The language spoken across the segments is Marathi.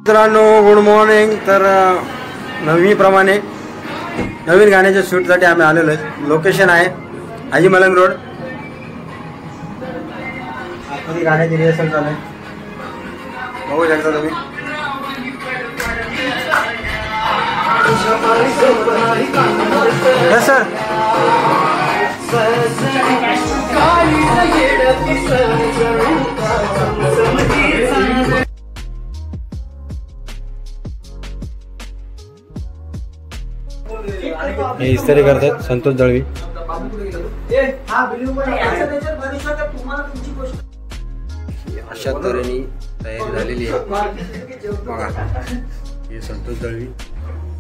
मित्रांनो गुड मॉर्निंग. तर नेहमीप्रमाणे नवीन गाण्याच्या शूटसाठी आम्ही आलेलो आहे. लोकेशन आहे हाजी मलंग रोड. आतमध्ये गाण्याची रिहर्सल चालू आहे, बघू शकता तुम्ही. Yes sir. हे इस्त्री करतात संतोष दळवी. अशा तऱ्हेने तयारी झालेली आहे बघा. हे संतोष दळवी,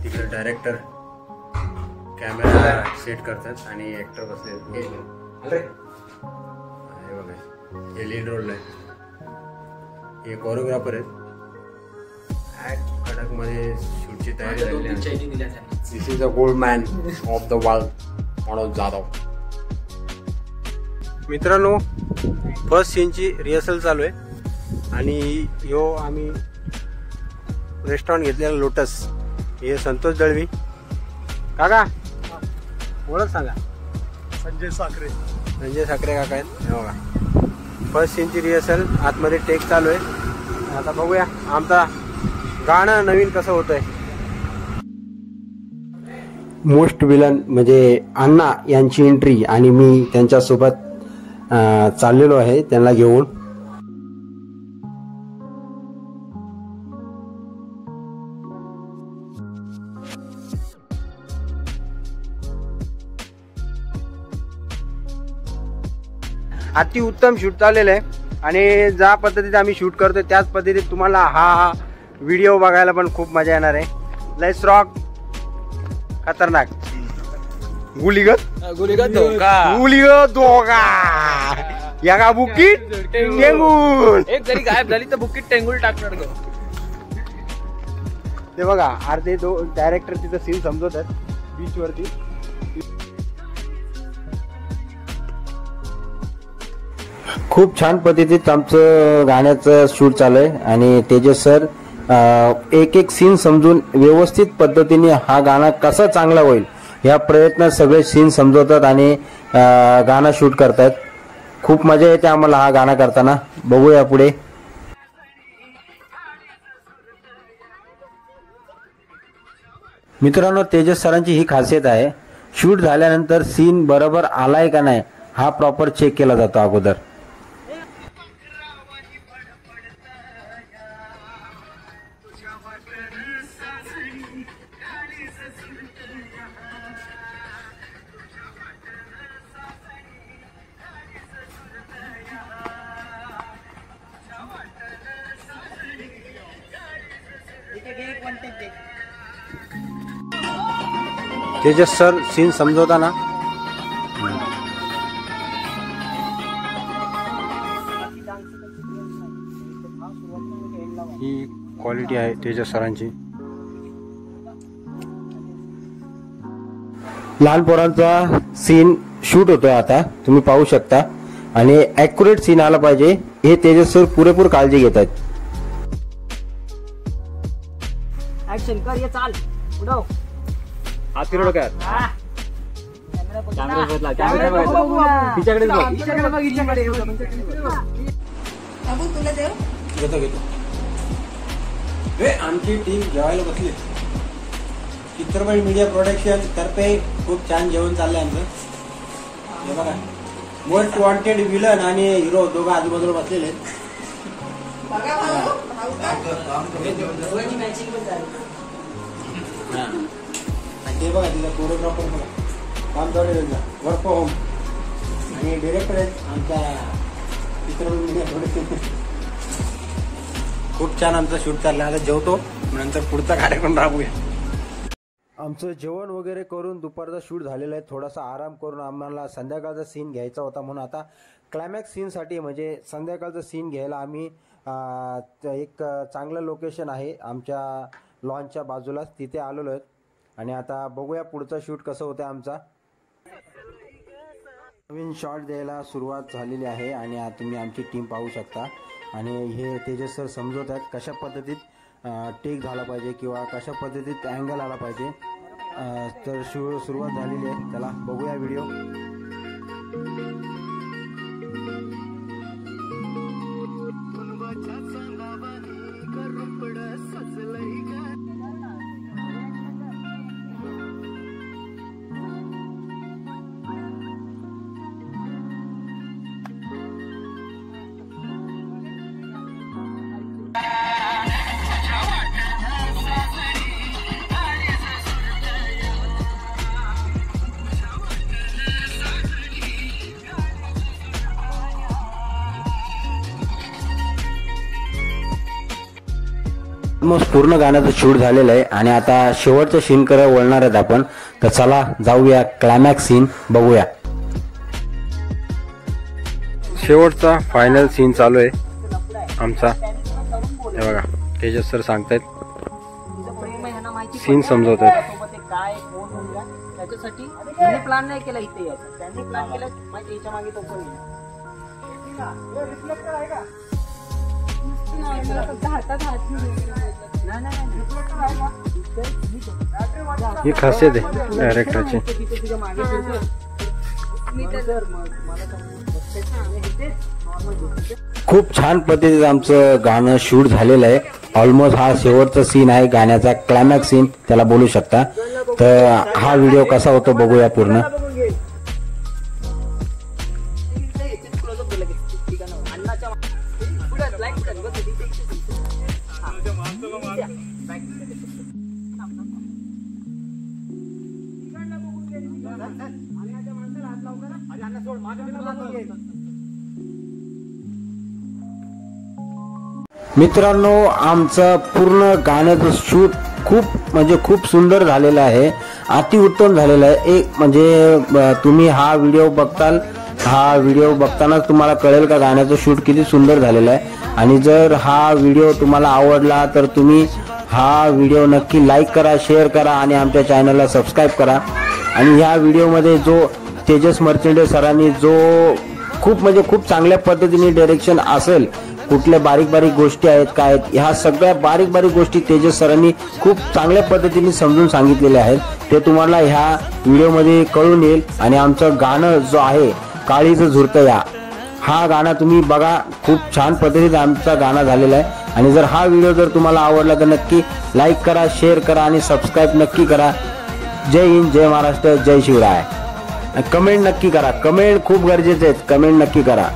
तिकडे डायरेक्टर कॅमेरा सेट करतात आणि ऍक्टर बसले. हे बघा, हे लीड रोल आहे. हे कोरिओग्राफर आहेत. कडक मध्ये शूटची तयारी झालेली आहे. This is a gold man of the world Manoj Jadhav. मित्रांनो, फर्स्ट सीनची रिहर्सल चालू आहे आणि ह्यो आम्ही रेस्टॉरंट घेतलेला लोटस. हे संतोष दळवी. काका ओळख सांगा. संजय साखरे. संजय साखरे काका आहेत. हे बघा, फर्स्ट सीनची रिहर्सल आतमध्ये टेक चालू आहे. आता बघूया आमचा गाणं नवीन कसं होतंय. मोस्ट विलन म्हणजे अण्णा यांची एंट्री आणि मी त्यांच्यासोबत चाललेलो आहे त्यांना घेऊन. अति उत्तम शूट चाललेलं आहे आणि ज्या पद्धतीने आम्ही शूट करतोय त्याच पद्धतीने तुम्हाला हा व्हिडिओ बघायला पण खूप मजा येणार आहे. Let's rock. खतरनाक. गुलीगत धोका या का बुकीट टेंगुल. एक जरी गायब झाली तर बुकीट टेंगुल टाकणार ग. ते बघा अर्धे डायरेक्टर तिथं सीन समजवतात बीच वरती. खूप छान पद्धतीत आमचं गाण्याचं शूट चालू आहे आणि तेजस सर एक एक सीन समजून व्यवस्थित पद्धतीने हा गाणं कसा चांगला होईल या प्रयत्नात सगळे सीन समजवतात आणि गाणं शूट करतात. खूप मजा येते आम्हाला हा गाणं करताना. बघूया पुढे. मित्रांनो, तेजस सरांची ही खासियत आहे, शूट झाल्यानंतर सीन बरोबर आलाय का नाही हा प्रॉपर चेक केला जातो अगोदर. तेजस सर सीन समजवताना ही क्वालिटी आहे तेजस सरांची. लहान पोरांचा सीन शूट होतोय आता तुम्ही पाहू शकता आणि ॲक्युरेट सीन आला पाहिजे हे तेजस सर पुरेपूर काळजी घेतात. ऍक्शन कर. ये चाल उडव. हात फिरवलं काय? आमची टीम जेवायला बसली. चित्रपट मीडिया प्रोडक्शन तर्फे खूप छान जेवण चाललंय आमचं. हे बघा, मोस्ट वॉन्टेड विलन आणि हिरो दोघं आजूबाजूला बसलेले आहेत. ते बघा तिला कोरिओग्राफर बघा, काम चालू आहे वर्क फ्रॉम होम आणि डिरेक्टर आहेत आमच्या चित्रपट मीडिया प्रोडक्शन. खूप छान आमचा शूट चालला. आता जेवतो, नंतर पुढचा कार्यक्रम राबूया. आमचं जेवण वगैरे करून दुपारचा शूट झालेला आहे. थोडासा आराम करून आम्हाला संध्याकाळचा सीन घ्यायचा होता म्हणून आता क्लायमॅक्स सीनसाठी म्हणजे संध्याकाळचा सीन घ्यायला आम्ही एक चांगलं लोकेशन आहे आमच्या लॉनच्या बाजूला, तिथे आलेलो आहेत आणि आता बघूया पुढचा शूट कसं होतं आमचा. नवीन शॉट द्यायला सुरुवात झालेली आहे आणि तुम्ही आमची टीम पाहू शकता. आणि हे तेजस सर समजवत आहेत कशा पद्धतीत टेक झाला पाहिजे किंवा कशा पद्धतीत अँगल आला पाहिजे. तर सुरुवात झालेली आहे. चला बघूया व्हिडिओ. मग पूर्ण गाण्याचं शूट झालेलं आहे आणि आता शेवटच्या सीनकडे वळणार आहेत आपण. तर चला जाऊया, क्लायमॅक्स सीन बघूया. शेवटचा फायनल सीन चालू आहे आमचा. हे बघा तेजस सर सांगतायत, सीन समजवत आहेत. काय कोण होऊया त्याच्यासाठी त्यांनी प्लॅन नाही केला इथे यायचा. त्यांनी प्लॅन केला माहिती याच्या मागे तो कोण रिफ्लेक्टर आहे का? ही खासियत आहे डायरेक्टरची. खूप छान पद्धतीने आमचं गाणं शूट झालेलं आहे. ऑलमोस्ट हा शेवटचा सीन आहे गाण्याचा, क्लायमॅक्स सीन त्याला बोलू शकता. तर हा व्हिडिओ कसा होतो बघूया पूर्ण. मित्रांनो, आमचं पूर्ण गाण्याचं शूट खूप सुंदर झालेलं आहे, अतिउत्तम झालेलं आहे. एक म्हणजे तुम्ही हा व्हिडिओ बघतानाच तुम्हाला कळेल का गाण्याचं शूट किती सुंदर झालेलं आहे. आणि जर हा व्हिडिओ तुम्हाला आवडला तर तुम्ही हा व्हिडिओ नक्की लाईक करा, शेअर करा आणि आमच्या चॅनलला सबस्क्राईब करा. आणि ह्या व्हिडिओमध्ये जो तेजस मर्चेंडे सरांनी जो खूप चांगल्या पद्धतीने डायरेक्शन असेल, कुठल्या बारीक गोष्टी आहेत काय आहेत, ह्या सगळ्या बारीक गोष्टी तेजस सरांनी खूप चांगल्या पद्धतीने समजून सांगितलेले आहेत. ते तुम्हाला ह्या व्हिडिओमध्ये कळून येईल. आणि आमचं गाणं जो आहे काळीचं झुरतं या, हा गाणं तुम्ही बघा. खूप छान पद्धतीने आमचा गाणं झालेला आहे. आणि जर हा व्हिडिओ जर तुम्हाला आवडला तर नक्की लाईक करा, शेअर करा आणि सबस्क्राईब नक्की करा. जय हिंद, जय महाराष्ट्र, जय शिवराय. कमेंट नक्की करा. कमेंट खूप गरजेचे आहेत. कमेंट नक्की करा.